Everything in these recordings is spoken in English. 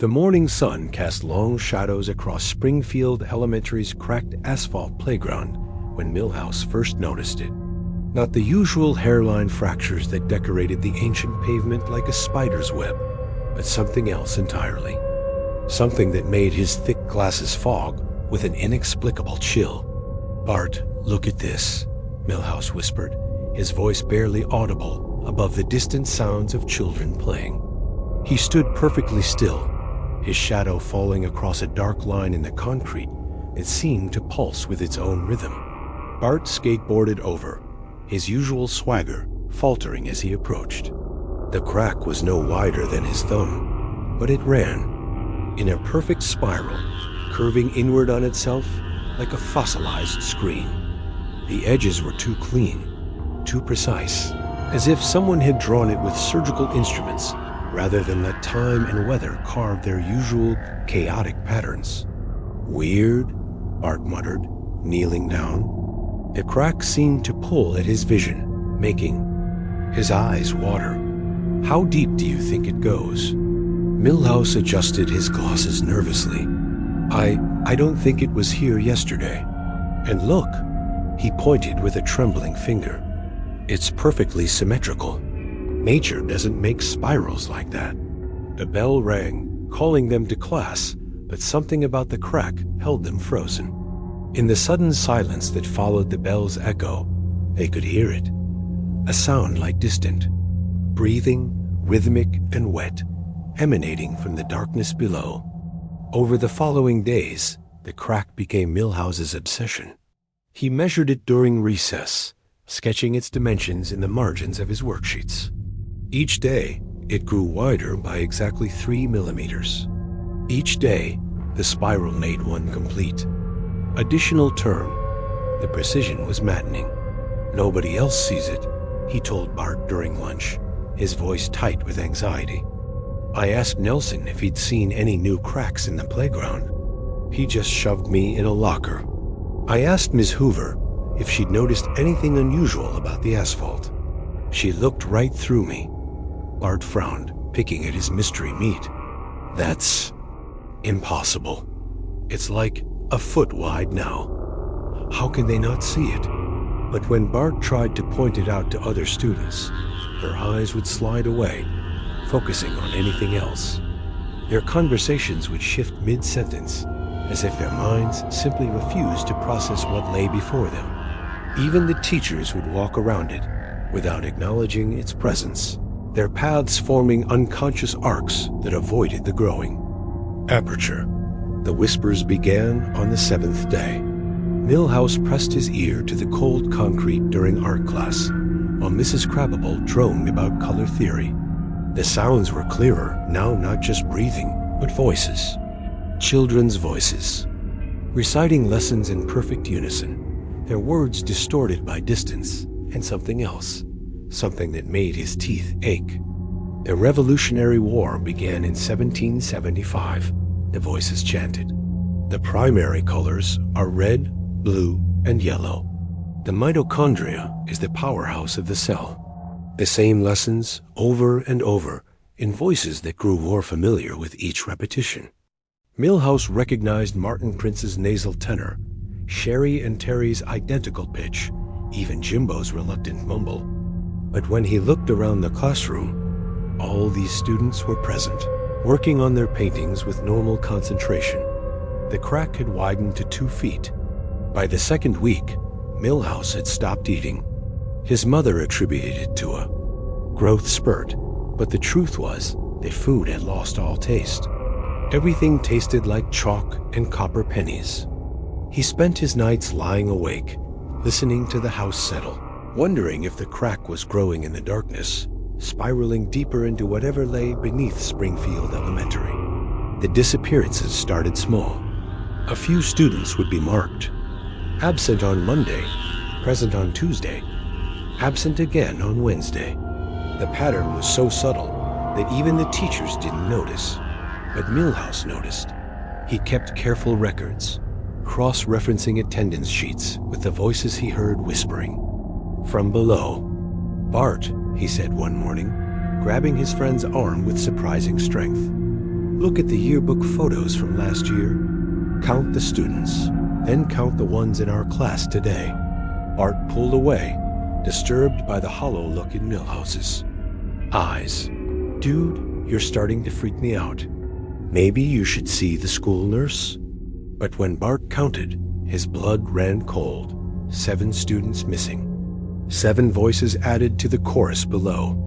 The morning sun cast long shadows across Springfield Elementary's cracked asphalt playground when Milhouse first noticed it. Not the usual hairline fractures that decorated the ancient pavement like a spider's web, but something else entirely. Something that made his thick glasses fog with an inexplicable chill. "Bart, look at this," Milhouse whispered, his voice barely audible above the distant sounds of children playing. He stood perfectly still, his shadow falling across a dark line in the concrete that seemed to pulse with its own rhythm. Bart skateboarded over, his usual swagger faltering as he approached. The crack was no wider than his thumb, but it ran in a perfect spiral, curving inward on itself like a fossilized screen. The edges were too clean, too precise, as if someone had drawn it with surgical instruments rather than let time and weather carve their usual chaotic patterns. "Weird," Bart muttered, kneeling down. The crack seemed to pull at his vision, making his eyes water. "How deep do you think it goes?" Milhouse adjusted his glasses nervously. I don't think it was here yesterday. And look," he pointed with a trembling finger. "It's perfectly symmetrical. Nature doesn't make spirals like that." The bell rang, calling them to class, but something about the crack held them frozen. In the sudden silence that followed the bell's echo, they could hear it. A sound like distant breathing, rhythmic and wet, emanating from the darkness below. Over the following days, the crack became Milhouse's obsession. He measured it during recess, sketching its dimensions in the margins of his worksheets. Each day, it grew wider by exactly 3 millimeters. Each day, the spiral made one complete. Additional term, the precision was maddening. "Nobody else sees it," he told Bart during lunch, his voice tight with anxiety. "I asked Nelson if he'd seen any new cracks in the playground. He just shoved me in a locker. I asked Ms. Hoover if she'd noticed anything unusual about the asphalt. She looked right through me." Bart frowned, picking at his mystery meat. "That's impossible. It's like a foot wide now. How can they not see it?" But when Bart tried to point it out to other students, their eyes would slide away, focusing on anything else. Their conversations would shift mid-sentence, as if their minds simply refused to process what lay before them. Even the teachers would walk around it without acknowledging its presence, their paths forming unconscious arcs that avoided the growing aperture. The whispers began on the 7th day. Milhouse pressed his ear to the cold concrete during art class, while Mrs. Krabappel droned about color theory. The sounds were clearer, now not just breathing, but voices. Children's voices, reciting lessons in perfect unison, their words distorted by distance and something else, something that made his teeth ache. The Revolutionary War began in 1775, the voices chanted. The primary colors are red, blue, and yellow. The mitochondria is the powerhouse of the cell. The same lessons over and over in voices that grew more familiar with each repetition. Milhouse recognized Martin Prince's nasal tenor, Sherry and Terry's identical pitch, even Jimbo's reluctant mumble. But when he looked around the classroom, all these students were present, working on their paintings with normal concentration. The crack had widened to 2 feet. By the second week, Milhouse had stopped eating. His mother attributed it to a growth spurt, but the truth was that food had lost all taste. Everything tasted like chalk and copper pennies. He spent his nights lying awake, listening to the house settle, wondering if the crack was growing in the darkness, spiraling deeper into whatever lay beneath Springfield Elementary. The disappearances started small. A few students would be marked. Absent on Monday, present on Tuesday, absent again on Wednesday. The pattern was so subtle that even the teachers didn't notice. But Milhouse noticed. He kept careful records, cross-referencing attendance sheets with the voices he heard whispering. From below, "Bart," he said one morning, grabbing his friend's arm with surprising strength. Look at the yearbook photos from last year. Count the students, then count the ones in our class today. Bart pulled away, disturbed by the hollow look in Milhouse's eyes. Dude, you're starting to freak me out. Maybe you should see the school nurse? But when Bart counted, his blood ran cold. 7 students missing. 7 voices added to the chorus below.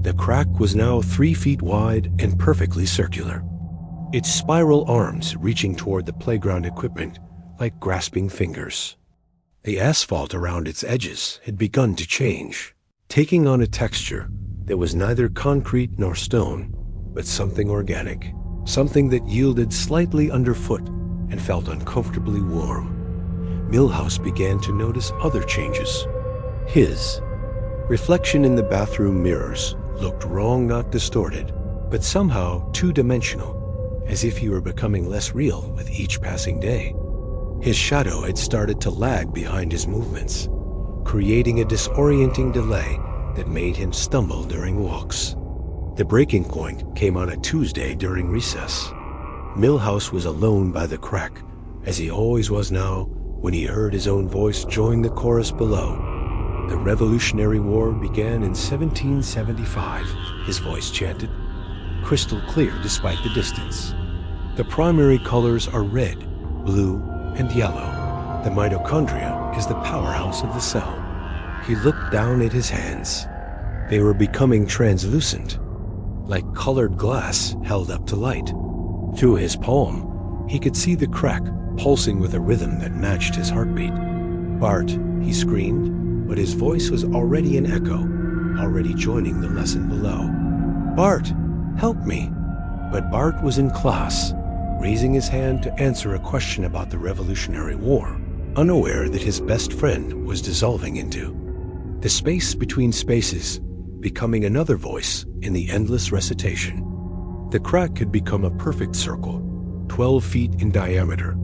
The crack was now 3 feet wide and perfectly circular, its spiral arms reaching toward the playground equipment like grasping fingers. The asphalt around its edges had begun to change, taking on a texture that was neither concrete nor stone, but something organic, something that yielded slightly underfoot and felt uncomfortably warm. Milhouse began to notice other changes. His reflection in the bathroom mirrors looked wrong, not distorted, but somehow two-dimensional, as if he were becoming less real with each passing day. His shadow had started to lag behind his movements, creating a disorienting delay that made him stumble during walks. The breaking point came on a Tuesday during recess. Milhouse was alone by the crack, as he always was now, when he heard his own voice join the chorus below. The Revolutionary War began in 1775, his voice chanted, crystal clear despite the distance. The primary colors are red, blue, and yellow. The mitochondria is the powerhouse of the cell. He looked down at his hands. They were becoming translucent, like colored glass held up to light. Through his palm, he could see the crack pulsing with a rhythm that matched his heartbeat. Bart, he screamed, but his voice was already an echo, already joining the lesson below. Bart, help me! But Bart was in class, raising his hand to answer a question about the Revolutionary War, unaware that his best friend was dissolving into the space between spaces, becoming another voice in the endless recitation. The crack had become a perfect circle, 12 feet in diameter,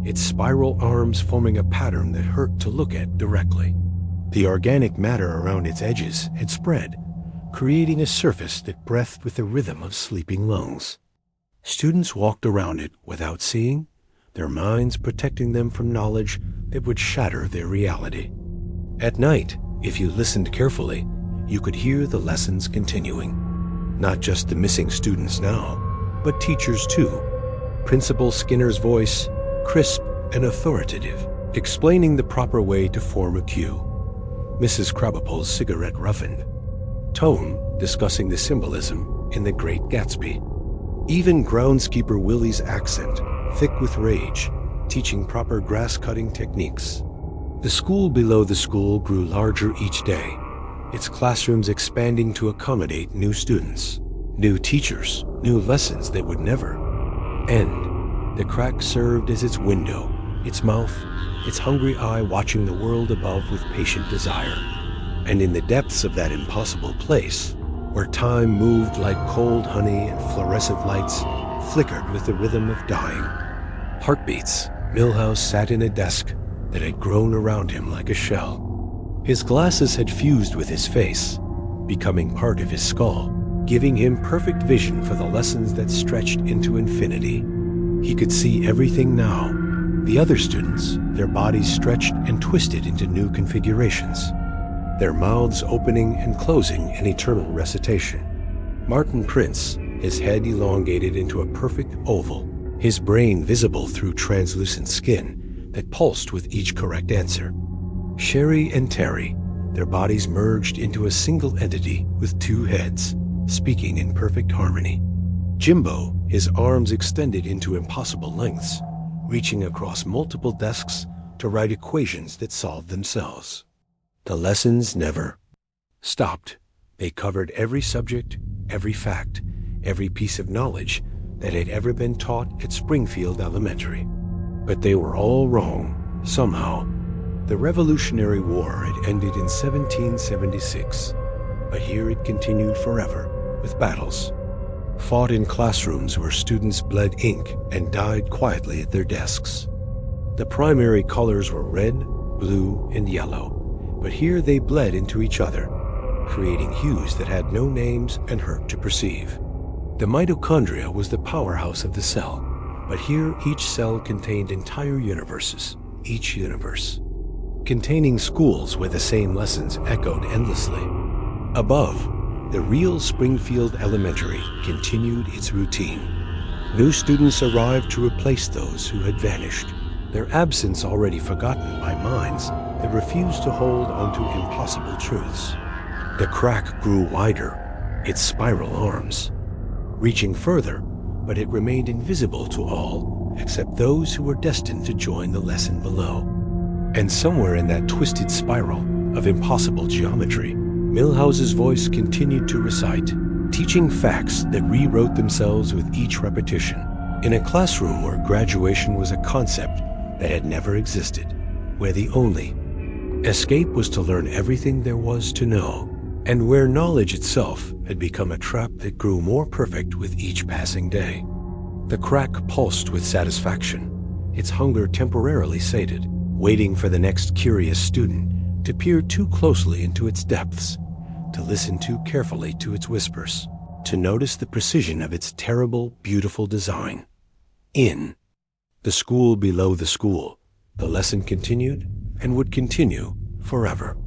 its spiral arms forming a pattern that hurt to look at directly. The organic matter around its edges had spread, creating a surface that breathed with the rhythm of sleeping lungs. Students walked around it without seeing, their minds protecting them from knowledge that would shatter their reality. At night, if you listened carefully, you could hear the lessons continuing. Not just the missing students now, but teachers too. Principal Skinner's voice, crisp and authoritative, explaining the proper way to form a cue. Mrs. Krabappel's cigarette roughened. Tone discussing the symbolism in The Great Gatsby. Even groundskeeper Willie's accent, thick with rage, teaching proper grass-cutting techniques. The school below the school grew larger each day, its classrooms expanding to accommodate new students, new teachers, new lessons that would never end. The crack served as its window, its mouth, its hungry eye watching the world above with patient desire. And in the depths of that impossible place, where time moved like cold honey and fluorescent lights flickered with the rhythm of dying heartbeats, Milhouse sat in a desk that had grown around him like a shell. His glasses had fused with his face, becoming part of his skull, giving him perfect vision for the lessons that stretched into infinity. He could see everything now. The other students, their bodies stretched and twisted into new configurations, their mouths opening and closing in eternal recitation. Martin Prince, his head elongated into a perfect oval, his brain visible through translucent skin that pulsed with each correct answer. Sherry and Terry, their bodies merged into a single entity with 2 heads, speaking in perfect harmony. Jimbo, his arms extended into impossible lengths, reaching across multiple desks to write equations that solved themselves. The lessons never stopped. They covered every subject, every fact, every piece of knowledge that had ever been taught at Springfield Elementary. But they were all wrong, somehow. The Revolutionary War had ended in 1776, but here it continued forever with battles, fought in classrooms where students bled ink and died quietly at their desks. The primary colors were red, blue, and yellow, but here they bled into each other, creating hues that had no names and hurt to perceive. The mitochondria was the powerhouse of the cell, but here each cell contained entire universes, each universe containing schools where the same lessons echoed endlessly. Above, the real Springfield Elementary continued its routine. New students arrived to replace those who had vanished, their absence already forgotten by minds that refused to hold onto impossible truths. The crack grew wider, its spiral arms, reaching further, but it remained invisible to all except those who were destined to join the lesson below. And somewhere in that twisted spiral of impossible geometry, Milhouse's voice continued to recite, teaching facts that rewrote themselves with each repetition. In a classroom where graduation was a concept that had never existed, where the only escape was to learn everything there was to know, and where knowledge itself had become a trap that grew more perfect with each passing day. The crack pulsed with satisfaction, its hunger temporarily sated, waiting for the next curious student to peer too closely into its depths, to listen too carefully to its whispers, to notice the precision of its terrible, beautiful design. In the school below the school, the lesson continued and would continue forever.